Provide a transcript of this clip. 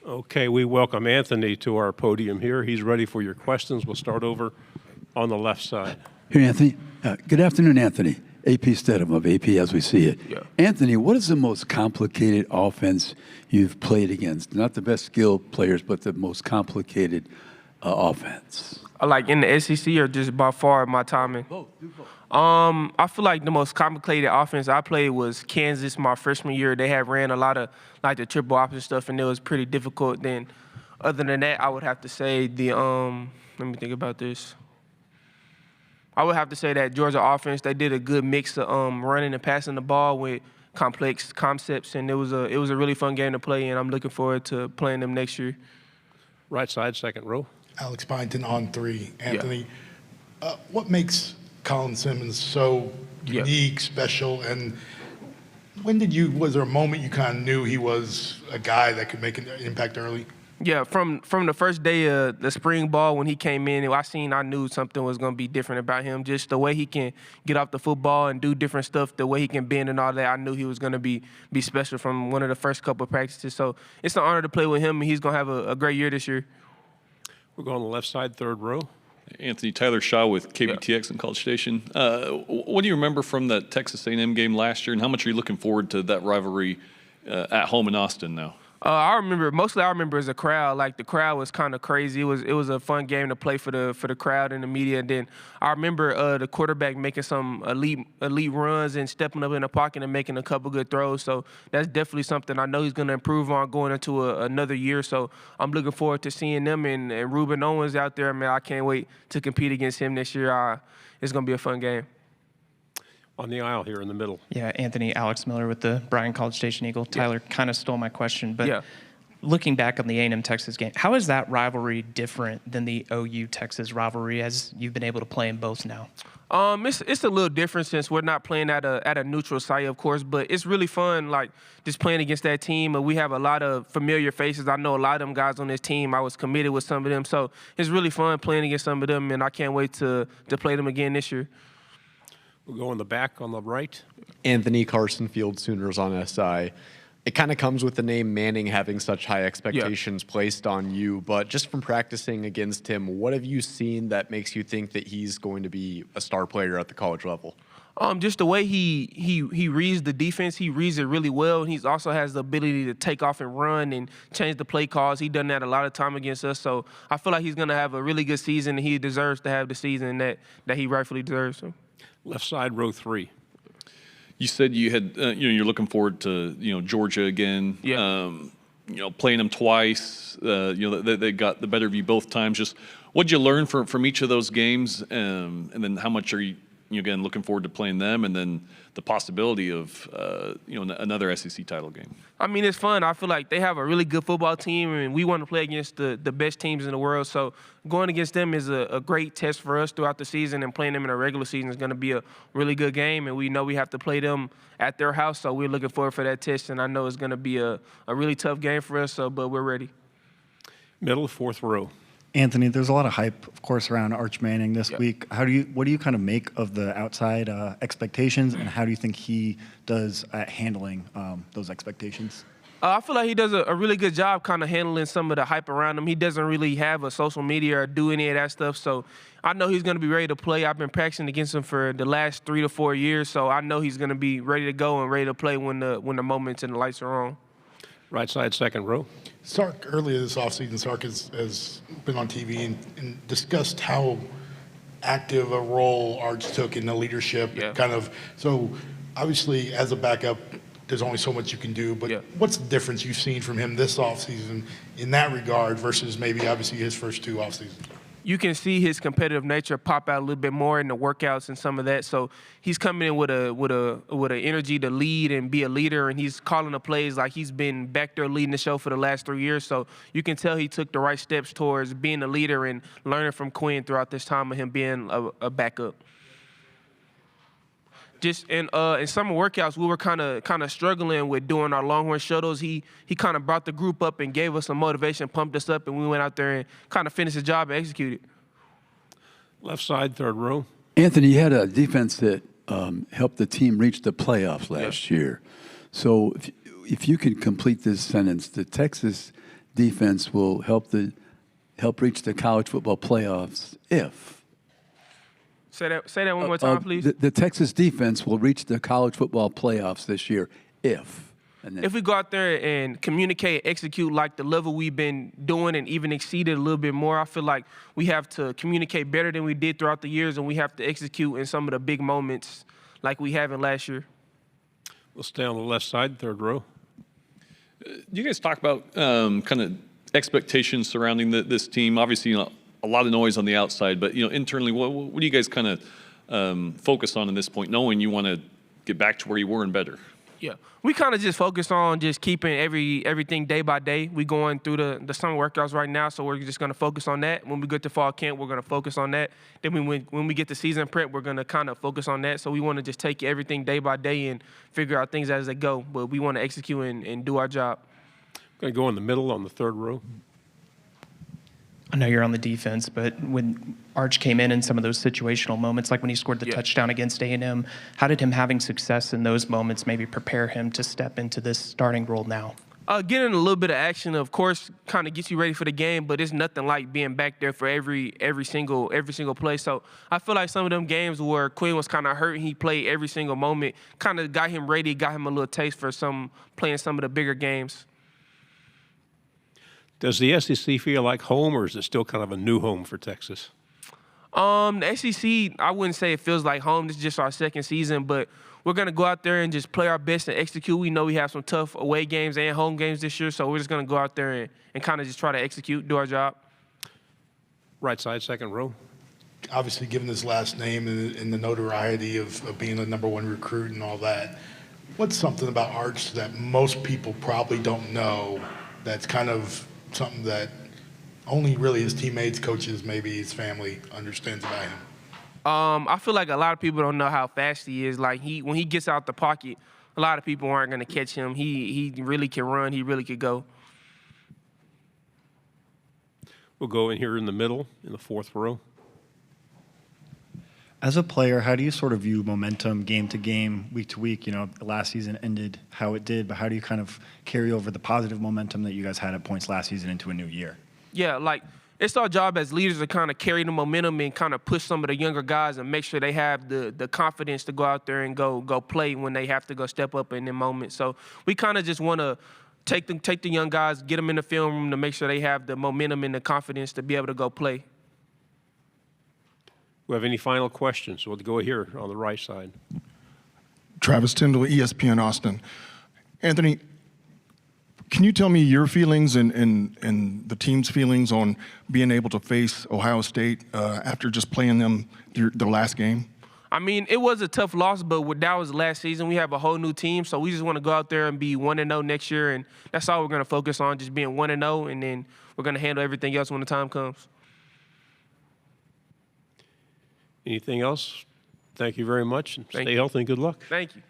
Okay, we welcome Anthony to our podium here. He's ready for your questions. We'll start over on the left side. Here, Anthony. Good afternoon, Anthony. AP Stedham of AP as we see it. Yeah. Anthony, what is the most complicated offense you've played against? Not the best skilled players, but the most complicated offense. Like in the SEC or just by far my timing? Both. Do both. I feel like the most complicated offense I played was Kansas my freshman year. They had ran a lot of like the triple option stuff, and it was pretty difficult. Then, other than that, I would have to say the let me think about this. I would have to say that Georgia offense, they did a good mix of running and passing the ball with complex concepts, and it was a really fun game to play, and I'm looking forward to playing them next year. Right side, second row. Alex Byington on three. Anthony, what makes Colin Simmons so unique, special, and was there a moment you kind of knew he was a guy that could make an impact early? Yeah, from the first day of the spring ball when he came in, I knew something was going to be different about him. Just the way he can get off the football and do different stuff, the way he can bend and all that, I knew he was going to be special from one of the first couple of practices. So it's an honor to play with him, and he's going to have a great year this year. We'll go on the left side, third row. Anthony, Tyler Shaw with KBTX and College Station. What do you remember from that Texas A&M game last year, and how much are you looking forward to that rivalry at home in Austin now? I remember as a crowd. Like, the crowd was kind of crazy. It was a fun game to play for the crowd and the media. And then I remember the quarterback making some elite runs and stepping up in the pocket and making a couple good throws. So that's definitely something I know he's going to improve on going into another year. So I'm looking forward to seeing them and Ruben Owens out there. Man, I can't wait to compete against him this year. It's going to be a fun game. On the aisle here in the middle. Yeah, Anthony, Alex Miller with the Bryan College Station Eagle. Tyler kind of stole my question, but looking back on the A&M Texas game, how is that rivalry different than the OU Texas rivalry as you've been able to play in both now? It's a little different since we're not playing at a neutral site, of course, but it's really fun, like, just playing against that team. We have a lot of familiar faces. I know a lot of them guys on this team. I was committed with some of them, so it's really fun playing against some of them, and I can't wait to play them again this year. We'll go in the back on the right. Anthony Carson Field Sooners on SI. It kind of comes with the name Manning having such high expectations placed on you, but just from practicing against him, what have you seen that makes you think that he's going to be a star player at the college level? Just the way he reads the defense, he reads it really well. And he also has the ability to take off and run and change the play calls. He's done that a lot of time against us. So I feel like he's going to have a really good season, and he deserves to have the season that he rightfully deserves. So. Left side, row three. You said you had, you're looking forward to, Georgia again. Yeah. Playing them twice. They got the better of you both times. Just what'd you learn from each of those games, and then how much are you again looking forward to playing them, and then the possibility of another SEC title game? I mean, it's fun. I feel like they have a really good football team, and we want to play against the best teams in the world. So going against them is a great test for us throughout the season, and playing them in a regular season is going to be a really good game, and we know we have to play them at their house, so we're looking forward for that test, and I know it's going to be a really tough game for us, but we're ready. Middle, fourth row. Anthony, there's a lot of hype, of course, around Arch Manning this week. What do you kind of make of the outside expectations, and how do you think he does at handling those expectations? I feel like he does a really good job kind of handling some of the hype around him. He doesn't really have a social media or do any of that stuff, so I know he's going to be ready to play. I've been practicing against him for the last 3 to 4 years, so I know he's going to be ready to go and ready to play when the moments and the lights are on. Right side, second row. Sark, earlier this offseason, Sark has been on TV and discussed how active a role Arch took in the leadership. So obviously, as a backup, there's only so much you can do, but what's the difference you've seen from him this offseason in that regard versus maybe obviously his first 2 offseasons? You can see his competitive nature pop out a little bit more in the workouts and some of that. So he's coming in with an energy to lead and be a leader, and he's calling the plays like he's been back there leading the show for the last 3 years. So you can tell he took the right steps towards being a leader and learning from Quinn throughout this time of him being a backup. Just in summer workouts, we were kind of struggling with doing our Longhorn shuttles. He kind of brought the group up and gave us some motivation, pumped us up, and we went out there and kind of finished the job and executed. Left side, third row. Anthony, you had a defense that helped the team reach the playoffs last year. So if you could complete this sentence, the Texas defense will help reach the college football playoffs if. Say that one more time, please. The Texas defense will reach the college football playoffs this year if. And then, if we go out there and communicate, execute like the level we've been doing and even exceed it a little bit more, I feel like we have to communicate better than we did throughout the years, and we have to execute in some of the big moments like we haven't last year. We'll stay on the left side, third row. You guys talk about kind of expectations surrounding this team. Obviously, a lot of noise on the outside, but internally, what do you guys kind of focus on at this point, knowing you want to get back to where you were and better? Yeah, we kind of just focus on just keeping everything day by day. We going through the summer workouts right now, so we're just going to focus on that. When we get to fall camp, we're going to focus on that. Then when we get to season prep, we're going to kind of focus on that. So we want to just take everything day by day and figure out things as they go. But we want to execute and do our job. Going to go in the middle on the third row. I know you're on the defense, but when Arch came in some of those situational moments, like when he scored the touchdown against A&M, how did him having success in those moments maybe prepare him to step into this starting role now? Getting a little bit of action, of course, kind of gets you ready for the game, but it's nothing like being back there for every single play. So I feel like some of them games where Quinn was kind of hurt and he played every single moment, kind of got him ready, got him a little taste for playing some of the bigger games. Does the SEC feel like home, or is it still kind of a new home for Texas? The SEC, I wouldn't say it feels like home. This is just our second season, but we're going to go out there and just play our best and execute. We know we have some tough away games and home games this year, so we're just going to go out there and kind of just try to execute, do our job. Right side, second row. Obviously, given his last name and the notoriety of being the #1 recruit and all that, what's something about Arch that most people probably don't know that's kind of something that only really his teammates, coaches, maybe his family understands about him? I feel like a lot of people don't know how fast he is. Like when he gets out the pocket, a lot of people aren't going to catch him. He really can run. He really could go. We'll go in here in the middle, in the fourth row. As a player, how do you sort of view momentum game to game, week to week? Last season ended how it did, but how do you kind of carry over the positive momentum that you guys had at points last season into a new year? Yeah, like it's our job as leaders to kind of carry the momentum and kind of push some of the younger guys and make sure they have the confidence to go out there and go play when they have to go step up in the moment. So we kind of just want to take the young guys, get them in the film room to make sure they have the momentum and the confidence to be able to go play. We have any final questions? We'll go here on the right side. Travis Tyndall, ESPN Austin. Anthony, can you tell me your feelings and the team's feelings on being able to face Ohio State after just playing them the last game? I mean, it was a tough loss, but that was last season. We have a whole new team, so we just want to go out there and be 1-0 next year, and that's all we're going to focus on, just being 1-0, and then we're going to handle everything else when the time comes. Anything else? Thank you very much. Thank Stay you. healthy and good luck. Thank you.